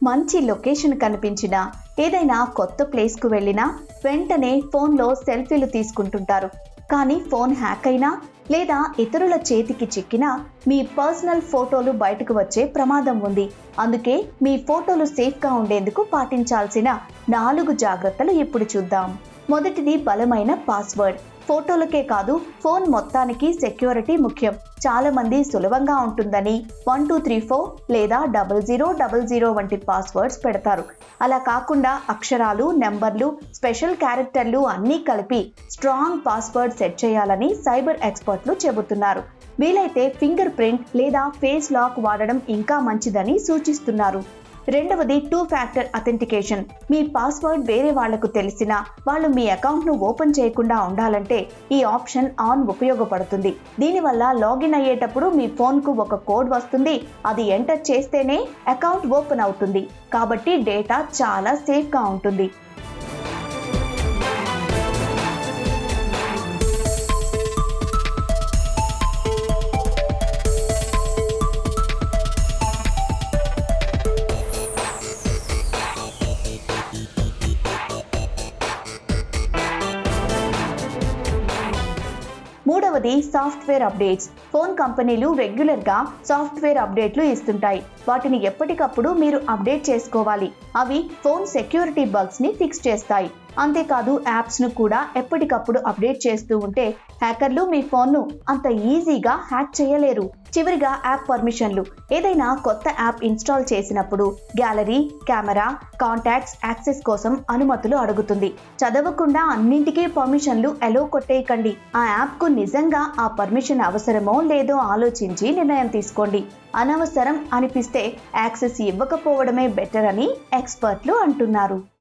మంచి లొకేషన్ కనిపించినా, ఏదైనా కొత్త ప్లేస్కు వెళ్ళినా వెంటనే ఫోన్లో సెల్ఫీలు తీసుకుంటుంటారు. కానీ ఫోన్ హ్యాక్ అయినా లేదా ఇతరుల చేతికి చిక్కినా మీ పర్సనల్ ఫోటోలు బయటకు వచ్చే ప్రమాదం ఉంది. అందుకే మీ ఫోటోలు సేఫ్గా ఉండేందుకు పాటించాల్సిన 4 జాగ్రత్తలు ఇప్పుడు చూద్దాం. మొదటిది బలమైన పాస్వర్డ్. ఫోటోలకే కాదు, ఫోన్ మొత్తానికి సెక్యూరిటీ ముఖ్యం. చాలా మంది సులభంగా ఉంటుందని 1234 లేదా 0000 వంటి పాస్వర్డ్స్ పెడతారు. అలా కాకుండా అక్షరాలు, నెంబర్లు, స్పెషల్ క్యారెక్టర్లు అన్నీ కలిపి స్ట్రాంగ్ పాస్వర్డ్ సెట్ చేయాలని సైబర్ ఎక్స్పర్ట్లు చెబుతున్నారు. వీలైతే ఫింగర్ ప్రింట్ లేదా ఫేస్ లాక్ వాడడం ఇంకా మంచిదని సూచిస్తున్నారు. రెండవది 2 ఫ్యాక్టర్ అథెంటికేషన్. మీ పాస్వర్డ్ వేరే వాళ్లకు తెలిసినా వాళ్ళు మీ అకౌంట్ను ఓపెన్ చేయకుండా ఉండాలంటే ఈ ఆప్షన్ ఆన్ ఉపయోగపడుతుంది. దీనివల్ల లాగిన్ అయ్యేటప్పుడు మీ ఫోన్కు ఒక కోడ్ వస్తుంది. అది ఎంటర్ చేస్తేనే అకౌంట్ ఓపెన్ అవుతుంది. కాబట్టి డేటా చాలా సేఫ్గా ఉంటుంది. మూడవది సాఫ్ట్వేర్ అప్డేట్స్. ఫోన్ కంపెనీలు రెగ్యులర్గా సాఫ్ట్వేర్ అప్డేట్లు ఇస్తుంటాయి. వాటిని ఎప్పటికప్పుడు మీరు అప్డేట్ చేసుకోవాలి. అవి ఫోన్ సెక్యూరిటీ బగ్స్ని ఫిక్స్ చేస్తాయి. అంతేకాదు, యాప్స్ను కూడా ఎప్పటికప్పుడు అప్డేట్ చేస్తూ ఉంటే హ్యాకర్లు మీ ఫోన్ను అంత ఈజీగా హ్యాక్ చేయలేరు. చివరిగా యాప్ పర్మిషన్లు. ఏదైనా కొత్త యాప్ ఇన్స్టాల్ చేసినప్పుడు గ్యాలరీ, కెమెరా, కాంటాక్ట్స్ యాక్సెస్ కోసం అనుమతులు అడుగుతుంది. చదవకుండా అన్నింటికీ పర్మిషన్లు ఎలో కొట్టేయకండి. ఆ యాప్కు నిజంగా ఆ పర్మిషన్ అవసరమో లేదో ఆలోచించి నిర్ణయం తీసుకోండి. అనవసరం అనిపిస్తే యాక్సెస్ ఇవ్వకపోవడమే బెటర్ అని ఎక్స్పర్ట్లు అంటున్నారు.